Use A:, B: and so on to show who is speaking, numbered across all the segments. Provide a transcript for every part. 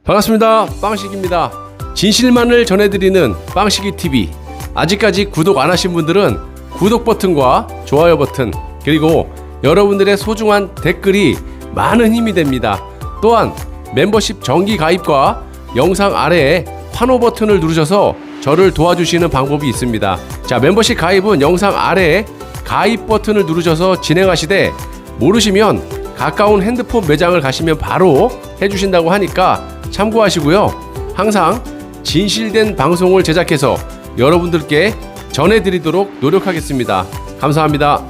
A: 반갑습니다. 빵식입니다. 진실만을 전해드리는 빵식이TV. 아직까지 구독 안 하신 분들은 구독 버튼과 좋아요 버튼, 그리고 여러분들의 소중한 댓글이 많은 힘이 됩니다. 또한 멤버십 정기 가입과 영상 아래에 환호 버튼을 누르셔서 저를 도와주시는 방법이 있습니다. 자, 멤버십 가입은 영상 아래에 가입 버튼을 누르셔서 진행하시되, 모르시면 가까운 핸드폰 매장을 가시면 바로 해주신다고 하니까 참고하시고요. 항상 진실된 방송을 제작해서 여러분들께 전해드리도록 노력하겠습니다. 감사합니다.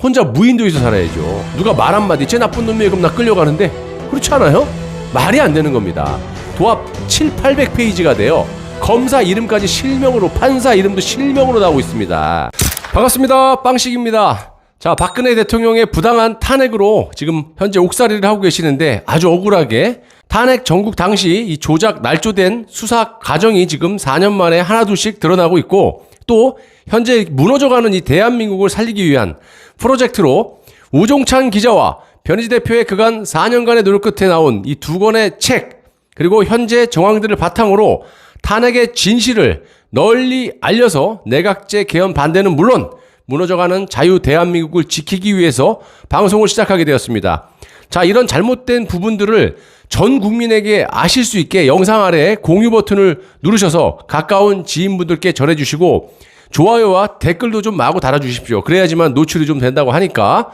A: 혼자 무인도에서 살아야죠. 누가 말 한마디 쟤 나쁜 놈이에요 그럼 나 끌려가는데, 그렇지 않아요? 말이 안 되는 겁니다. 도합 700~800페이지가 돼요. 검사 이름까지 실명으로, 판사 이름도 실명으로 나오고 있습니다. 반갑습니다. 빵식입니다. 자, 박근혜 대통령의 부당한 탄핵으로 지금 현재 옥살이를 하고 계시는데, 아주 억울하게 탄핵 전국 당시 이 조작 날조된 수사 과정이 지금 4년 만에 하나둘씩 드러나고 있고, 또 현재 무너져가는 이 대한민국을 살리기 위한 프로젝트로 우종찬 기자와 변희재 대표의 그간 4년간의 노력 끝에 나온 이 두 권의 책, 그리고 현재 정황들을 바탕으로 탄핵의 진실을 널리 알려서 내각제 개헌 반대는 물론 무너져가는 자유 대한민국을 지키기 위해서 방송을 시작하게 되었습니다. 자, 이런 잘못된 부분들을 전 국민에게 아실 수 있게 영상 아래에 공유 버튼을 누르셔서 가까운 지인분들께 전해주시고, 좋아요와 댓글도 좀 마구 달아주십시오. 그래야지만 노출이 좀 된다고 하니까.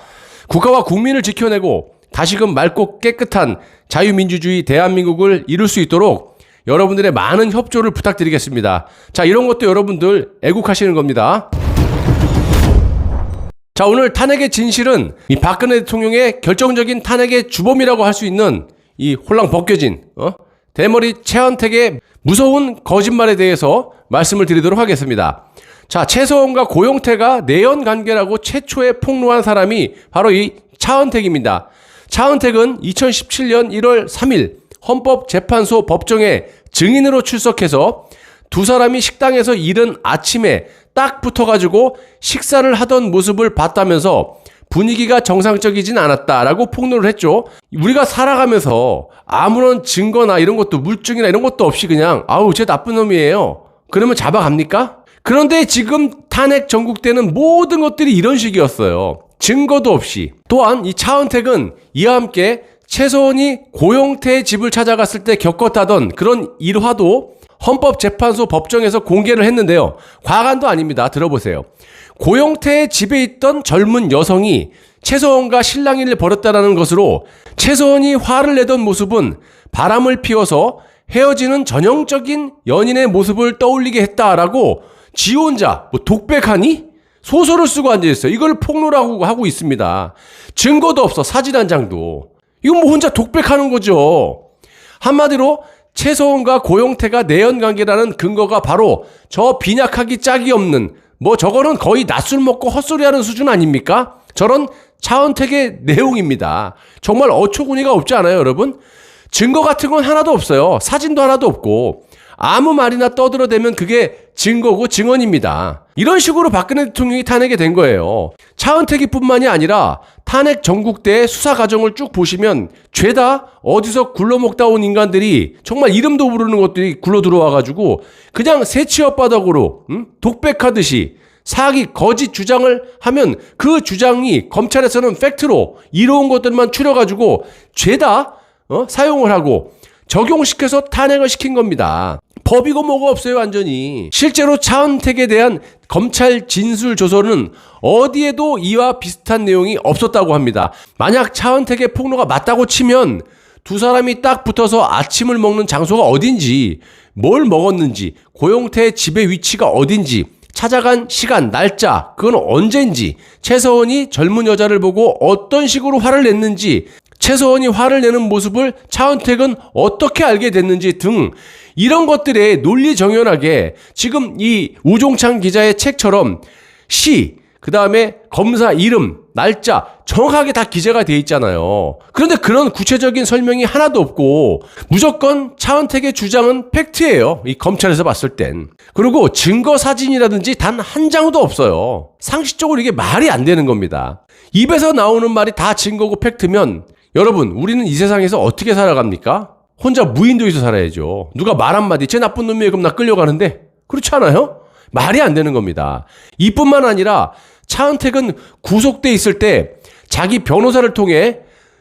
A: 국가와 국민을 지켜내고 다시금 맑고 깨끗한 자유민주주의 대한민국을 이룰 수 있도록 여러분들의 많은 협조를 부탁드리겠습니다. 자, 이런 것도 여러분들 애국하시는 겁니다. 자, 오늘 탄핵의 진실은 이 박근혜 대통령의 결정적인 탄핵의 주범이라고 할 수 있는 이 홀랑 벗겨진 대머리 최현택의 무서운 거짓말에 대해서 말씀을 드리도록 하겠습니다. 자, 최서원과 고용태가 내연 관계라고 최초에 폭로한 사람이 바로 이 차은택입니다. 차은택은 2017년 1월 3일 헌법재판소 법정에 증인으로 출석해서 두 사람이 식당에서 이른 아침에 딱 붙어가지고 식사를 하던 모습을 봤다면서 분위기가 정상적이진 않았다라고 폭로를 했죠. 우리가 살아가면서 아무런 증거나 이런 것도, 물증이나 이런 것도 없이 그냥 아우 쟤 나쁜 놈이에요 그러면 잡아갑니까? 그런데 지금 탄핵 전국되는 모든 것들이 이런 식이었어요. 증거도 없이. 또한 이 차은택은 이와 함께 최서원이 고용태의 집을 찾아갔을 때 겪었다던 그런 일화도 헌법재판소 법정에서 공개를 했는데요. 과간도 아닙니다. 들어보세요. 고용태의 집에 있던 젊은 여성이 최서원과 실랑이를 벌였다는 것으로 최서원이 화를 내던 모습은 바람을 피워서 헤어지는 전형적인 연인의 모습을 떠올리게 했다라고 지 혼자 독백하니? 소설을 쓰고 앉아있어요. 이걸 폭로라고 하고 있습니다. 증거도 없어. 사진 한 장도. 이건 뭐 혼자 독백하는 거죠. 한마디로 최서원과 고용태가 내연관계라는 근거가 바로 저 빈약하기 짝이 없는, 뭐 저거는 거의 낮술 먹고 헛소리하는 수준 아닙니까? 저런 차은택의 내용입니다. 정말 어처구니가 없지 않아요, 여러분? 증거 같은 건 하나도 없어요. 사진도 하나도 없고 아무 말이나 떠들어대면 그게 증거고 증언입니다. 이런 식으로 박근혜 대통령이 탄핵이 된 거예요. 차은택이 뿐만이 아니라 탄핵 전국대의 수사 과정을 쭉 보시면 죄다 어디서 굴러먹다 온 인간들이, 정말 이름도 모르는 것들이 굴러 들어와가지고 그냥 새치업바닥으로 독백하듯이 사기, 거짓 주장을 하면 그 주장이 검찰에서는 팩트로 이로운 것들만 추려가지고 죄다 사용을 하고 적용시켜서 탄핵을 시킨 겁니다. 법이고 뭐가 없어요, 완전히. 실제로 차은택에 대한 검찰 진술 조서는 어디에도 이와 비슷한 내용이 없었다고 합니다. 만약 차은택의 폭로가 맞다고 치면 두 사람이 딱 붙어서 아침을 먹는 장소가 어딘지, 뭘 먹었는지, 고용태의 집의 위치가 어딘지, 찾아간 시간, 날짜, 그건 언제인지, 최서원이 젊은 여자를 보고 어떤 식으로 화를 냈는지, 최서원이 화를 내는 모습을 차은택은 어떻게 알게 됐는지 등 이런 것들에 논리정연하게 지금 이 우종찬 기자의 책처럼 시, 그 다음에 검사 이름, 날짜 정확하게 다 기재가 돼 있잖아요. 그런데 그런 구체적인 설명이 하나도 없고 무조건 차은택의 주장은 팩트예요. 이 검찰에서 봤을 땐. 그리고 증거 사진이라든지 단 한 장도 없어요. 상식적으로 이게 말이 안 되는 겁니다. 입에서 나오는 말이 다 증거고 팩트면 여러분, 우리는 이 세상에서 어떻게 살아갑니까? 혼자 무인도에서 살아야죠. 누가 말 한마디, 쟤 나쁜 놈이에요. 그럼 나 끌려가는데? 그렇지 않아요? 말이 안 되는 겁니다. 이뿐만 아니라 차은택은 구속돼 있을 때 자기 변호사를 통해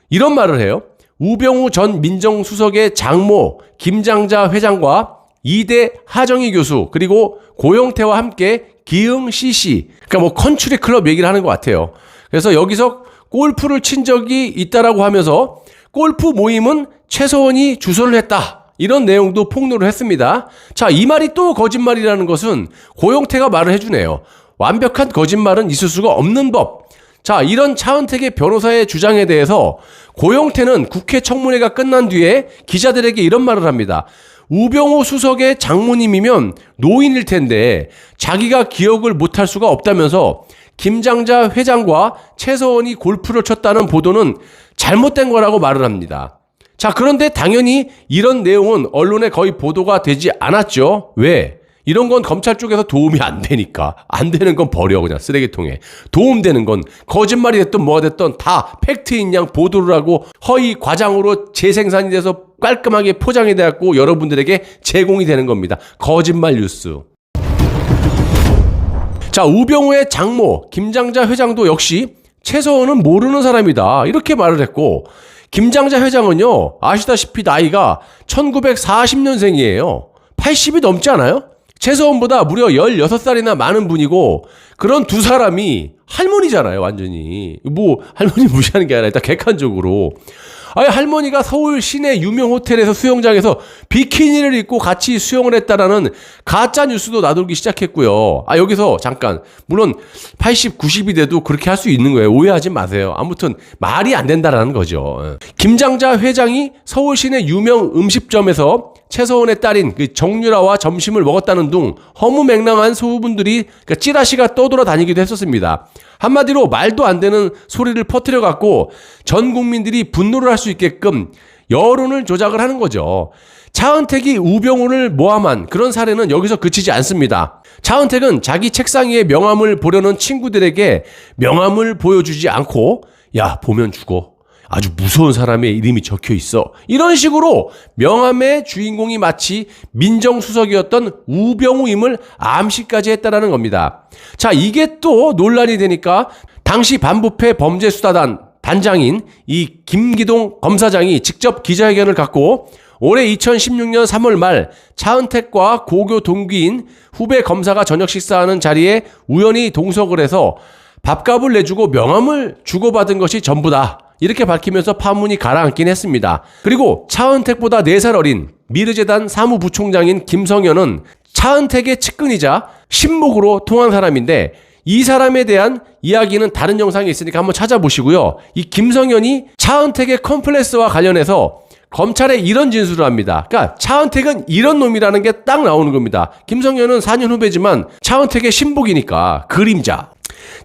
A: 이런 말을 해요. 우병우 전 민정수석의 장모 김장자 회장과 이대 하정희 교수 그리고 고영태와 함께 기흥 CC, 그러니까 뭐 컨츄리 클럽 얘기를 하는 것 같아요. 그래서 여기서 골프를 친 적이 있다라고 하면서 골프 모임은 최서원이 주선을 했다, 이런 내용도 폭로를 했습니다. 자, 이 말이 또 거짓말이라는 것은 고영태가 말을 해주네요. 완벽한 거짓말은 있을 수가 없는 법. 자, 이런 차은택의 변호사의 주장에 대해서 고영태는 국회 청문회가 끝난 뒤에 기자들에게 이런 말을 합니다. 우병우 수석의 장모님이면 노인일 텐데 자기가 기억을 못할 수가 없다면서 김장자 회장과 최서원이 골프를 쳤다는 보도는 잘못된 거라고 말을 합니다. 자, 그런데 당연히 이런 내용은 언론에 거의 보도가 되지 않았죠. 왜? 이런 건 검찰 쪽에서 도움이 안 되니까. 안 되는 건 버려, 그냥 쓰레기통에. 도움되는 건 거짓말이 됐든 뭐가 됐든 다 팩트인 양 보도를 하고 허위 과장으로 재생산이 돼서 깔끔하게 포장이 돼갖고 여러분들에게 제공이 되는 겁니다. 거짓말 뉴스. 자, 우병우의 장모 김장자 회장도 역시 최서원은 모르는 사람이다, 이렇게 말을 했고, 김장자 회장은요, 아시다시피 나이가 1940년생이에요. 80이 넘지 않아요? 최서원보다 무려 16살이나 많은 분이고, 그런 두 사람이 할머니잖아요, 완전히. 뭐 할머니 무시하는 게 아니라 일단 객관적으로. 아니, 할머니가 서울 시내 유명 호텔에서 수영장에서 비키니를 입고 같이 수영을 했다라는 가짜 뉴스도 나돌기 시작했고요. 아, 여기서 잠깐, 물론 80, 90이 돼도 그렇게 할 수 있는 거예요. 오해하지 마세요. 아무튼 말이 안 된다라는 거죠. 김장자 회장이 서울 시내 유명 음식점에서 최서원의 딸인 그 정유라와 점심을 먹었다는 등 허무맹랑한 소문들이, 그러니까 찌라시가 떠돌아 다니기도 했었습니다. 한마디로 말도 안 되는 소리를 퍼뜨려 갖고 전 국민들이 분노를 할 수 있게끔 여론을 조작을 하는 거죠. 차은택이 우병우를 모함한 그런 사례는 여기서 그치지 않습니다. 차은택은 자기 책상 위에 명함을 보려는 친구들에게 명함을 보여주지 않고, 야, 보면 죽어, 아주 무서운 사람의 이름이 적혀 있어, 이런 식으로 명함의 주인공이 마치 민정수석이었던 우병우임을 암시까지 했다라는 겁니다. 자, 이게 또 논란이 되니까 당시 반부패 범죄수사단 단장인 이 김기동 검사장이 직접 기자회견을 갖고 올해 2016년 3월 말 차은택과 고교 동기인 후배 검사가 저녁 식사하는 자리에 우연히 동석을 해서 밥값을 내주고 명함을 주고받은 것이 전부다, 이렇게 밝히면서 파문이 가라앉긴 했습니다. 그리고 차은택보다 4살 어린 미르재단 사무부총장인 김성현은 차은택의 측근이자 신목으로 통한 사람인데, 이 사람에 대한 이야기는 다른 영상에 있으니까 한번 찾아보시고요. 이 김성현이 차은택의 컴플렉스와 관련해서 검찰에 이런 진술을 합니다. 그러니까 차은택은 이런 놈이라는 게 딱 나오는 겁니다. 김성현은 4년 후배지만 차은택의 신복이니까 그림자.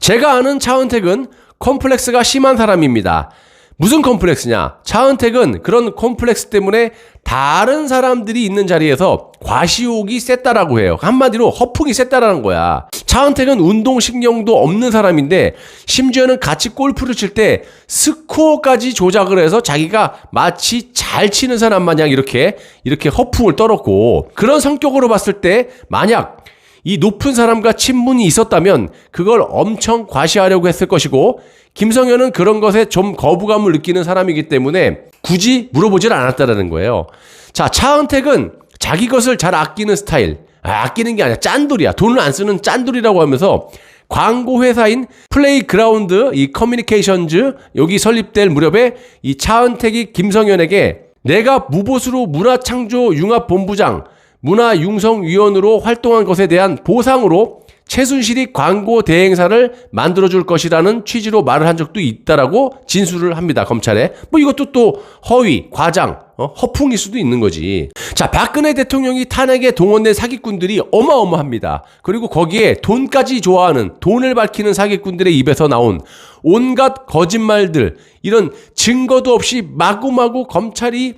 A: 제가 아는 차은택은 컴플렉스가 심한 사람입니다. 무슨 컴플렉스냐? 차은택은 그런 컴플렉스 때문에 다른 사람들이 있는 자리에서 과시욕이 셌다라고 해요. 한마디로 허풍이 셌다라는 거야. 차은택은 운동신경도 없는 사람인데 심지어는 같이 골프를 칠 때 스코어까지 조작을 해서 자기가 마치 잘 치는 사람 마냥 이렇게 허풍을 떨었고, 그런 성격으로 봤을 때 만약 이 높은 사람과 친분이 있었다면 그걸 엄청 과시하려고 했을 것이고, 김성현은 그런 것에 좀 거부감을 느끼는 사람이기 때문에 굳이 물어보질 않았다라는 거예요. 자, 차은택은 자기 것을 잘 아끼는 스타일. 아끼는 게 아니라 짠돌이야. 돈을 안 쓰는 짠돌이라고 하면서 광고 회사인 플레이그라운드 이 커뮤니케이션즈 여기 설립될 무렵에 이 차은택이 김성현에게 내가 무보수로 문화창조융합본부장 문화융성위원으로 활동한 것에 대한 보상으로 최순실이 광고 대행사를 만들어줄 것이라는 취지로 말을 한 적도 있다라고 진술을 합니다, 검찰에. 뭐 이것도 또 허위, 과장, 허풍일 수도 있는 거지. 자, 박근혜 대통령이 탄핵에 동원된 사기꾼들이 어마어마합니다. 그리고 거기에 돈까지 좋아하는, 돈을 밝히는 사기꾼들의 입에서 나온 온갖 거짓말들, 이런 증거도 없이 마구마구 검찰이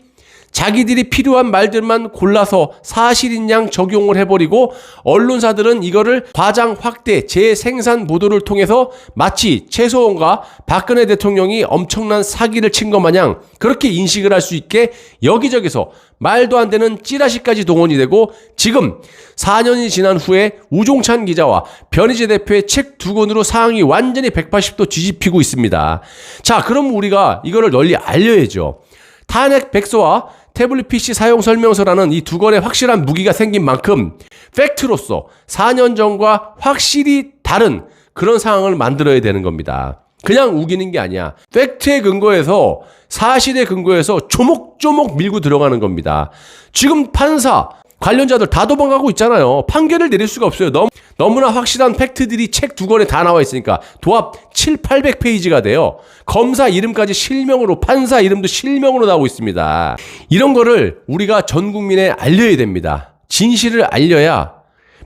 A: 자기들이 필요한 말들만 골라서 사실인 양 적용을 해버리고 언론사들은 이거를 과장 확대 재생산 보도를 통해서 마치 최소원과 박근혜 대통령이 엄청난 사기를 친 것 마냥 그렇게 인식을 할 수 있게 여기저기서 말도 안 되는 찌라시까지 동원이 되고 지금 4년이 지난 후에 우종찬 기자와 변희재 대표의 책 2권으로 상황이 완전히 180도 뒤집히고 있습니다. 자, 그럼 우리가 이거를 널리 알려야죠. 탄핵 백서와 태블릿 PC 사용 설명서라는 이 2권의 확실한 무기가 생긴 만큼 팩트로서 4년 전과 확실히 다른 그런 상황을 만들어야 되는 겁니다. 그냥 우기는 게 아니야. 팩트에 근거해서 사실에 근거해서 조목조목 밀고 들어가는 겁니다. 지금 판사, 관련자들 다 도망가고 있잖아요. 판결을 내릴 수가 없어요. 너무나 확실한 팩트들이 책 2권에 다 나와 있으니까 도합 700~800페이지가 돼요. 검사 이름까지 실명으로, 판사 이름도 실명으로 나오고 있습니다. 이런 거를 우리가 전 국민에 알려야 됩니다. 진실을 알려야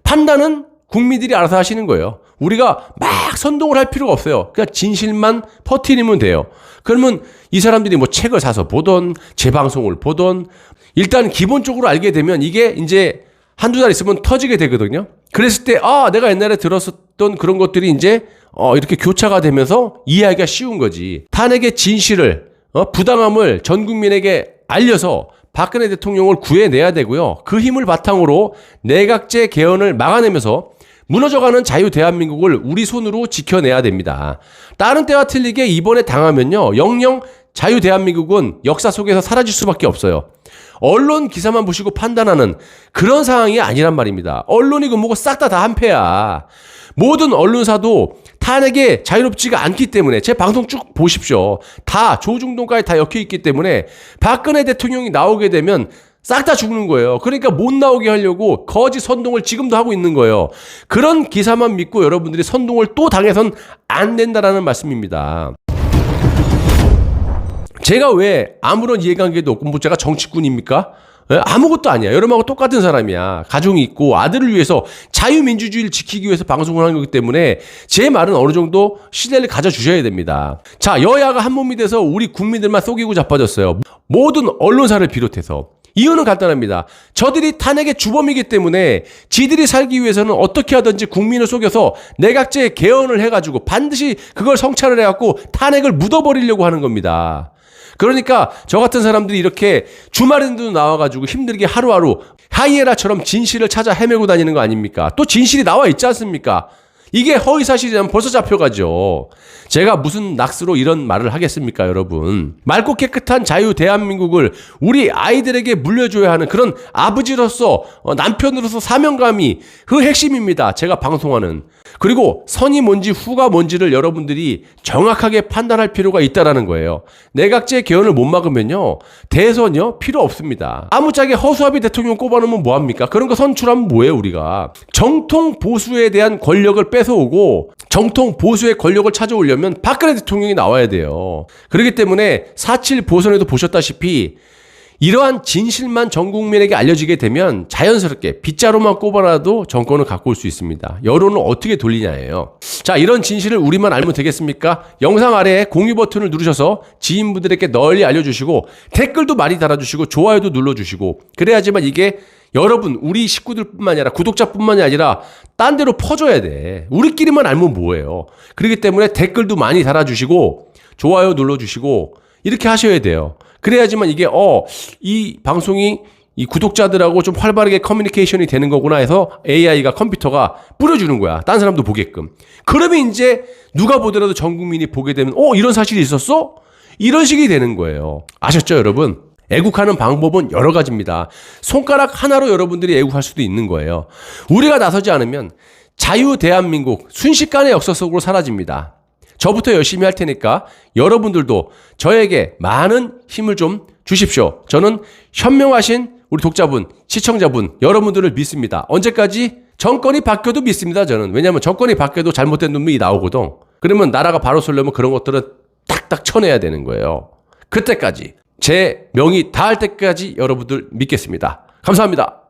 A: 판단은 국민들이 알아서 하시는 거예요. 우리가 막 선동을 할 필요가 없어요. 그냥 진실만 퍼뜨리면 돼요. 그러면 이 사람들이 뭐 책을 사서 보던 재방송을 보던 일단 기본적으로 알게 되면 이게 이제 한두 달 있으면 터지게 되거든요. 그랬을 때 내가 옛날에 들었었던 그런 것들이 이제 이렇게 교차가 되면서 이해하기가 쉬운 거지. 탄핵의 진실을 부당함을 전 국민에게 알려서 박근혜 대통령을 구해내야 되고요. 그 힘을 바탕으로 내각제 개헌을 막아내면서 무너져가는 자유 대한민국을 우리 손으로 지켜내야 됩니다. 다른 때와 틀리게 이번에 당하면요, 영영 자유 대한민국은 역사 속에서 사라질 수밖에 없어요. 언론 기사만 보시고 판단하는 그런 상황이 아니란 말입니다. 언론이고 뭐고 싹 다 한패야. 모든 언론사도 탄핵에 자유롭지가 않기 때문에 제 방송 쭉 보십시오. 다 조중동까지 다 엮여 있기 때문에 박근혜 대통령이 나오게 되면 싹 다 죽는 거예요. 그러니까 못 나오게 하려고 거짓 선동을 지금도 하고 있는 거예요. 그런 기사만 믿고 여러분들이 선동을 또 당해선 안 된다라는 말씀입니다. 제가 왜 아무런 이해관계도 없고 뭐 제가 정치꾼입니까? 아무것도 아니야. 여러분하고 똑같은 사람이야. 가정이 있고 아들을 위해서 자유민주주의를 지키기 위해서 방송을 하는 거기 때문에 제 말은 어느 정도 신뢰를 가져주셔야 됩니다. 자, 여야가 한 몸이 돼서 우리 국민들만 속이고 자빠졌어요. 모든 언론사를 비롯해서. 이유는 간단합니다. 저들이 탄핵의 주범이기 때문에 지들이 살기 위해서는 어떻게 하든지 국민을 속여서 내각제 개헌을 해가지고 반드시 그걸 성찰을 해갖고 탄핵을 묻어버리려고 하는 겁니다. 그러니까 저 같은 사람들이 이렇게 주말에도 나와가지고 힘들게 하루하루 하이에나처럼 진실을 찾아 헤매고 다니는 거 아닙니까? 또 진실이 나와 있지 않습니까? 이게 허위사실이라면 벌써 잡혀가죠. 제가 무슨 낙수로 이런 말을 하겠습니까, 여러분? 맑고 깨끗한 자유 대한민국을 우리 아이들에게 물려줘야 하는 그런 아버지로서, 남편으로서 사명감이 그 핵심입니다. 제가 방송하는. 그리고 선이 뭔지 후가 뭔지를 여러분들이 정확하게 판단할 필요가 있다라는 거예요. 내각제 개헌을 못 막으면요, 대선이요 필요 없습니다. 아무짝에 허수아비 대통령 꼽아놓으면 뭐합니까? 그런 거 선출하면 뭐예요, 우리가? 정통 보수에 대한 권력을 뺏어오고 정통 보수의 권력을 찾아오려면 박근혜 대통령이 나와야 돼요. 그렇기 때문에 4.7 보선에도 보셨다시피 이러한 진실만 전 국민에게 알려지게 되면 자연스럽게 빗자루만 꼽아놔도 정권을 갖고 올 수 있습니다. 여론을 어떻게 돌리냐예요. 자, 이런 진실을 우리만 알면 되겠습니까? 영상 아래에 공유 버튼을 누르셔서 지인분들에게 널리 알려주시고 댓글도 많이 달아주시고 좋아요도 눌러주시고 그래야지만 이게 여러분, 우리 식구들뿐만 아니라 구독자뿐만이 아니라 딴 데로 퍼져야 돼. 우리끼리만 알면 뭐예요. 그렇기 때문에 댓글도 많이 달아주시고 좋아요 눌러주시고 이렇게 하셔야 돼요. 그래야지만 이게 이 방송이 이 구독자들하고 좀 활발하게 커뮤니케이션이 되는 거구나 해서 AI가 컴퓨터가 뿌려주는 거야. 딴 사람도 보게끔. 그러면 이제 누가 보더라도 전 국민이 보게 되면 이런 사실이 있었어? 이런 식이 되는 거예요. 아셨죠, 여러분? 애국하는 방법은 여러 가지입니다. 손가락 하나로 여러분들이 애국할 수도 있는 거예요. 우리가 나서지 않으면 자유 대한민국 순식간에 역사 속으로 사라집니다. 저부터 열심히 할 테니까 여러분들도 저에게 많은 힘을 좀 주십시오. 저는 현명하신 우리 독자분, 시청자분, 여러분들을 믿습니다. 언제까지? 정권이 바뀌어도 믿습니다, 저는. 왜냐하면 정권이 바뀌어도 잘못된 놈이 나오거든. 그러면 나라가 바로 서려면 그런 것들은 딱딱 쳐내야 되는 거예요. 그때까지 제 명이 닿을 때까지 여러분들 믿겠습니다. 감사합니다.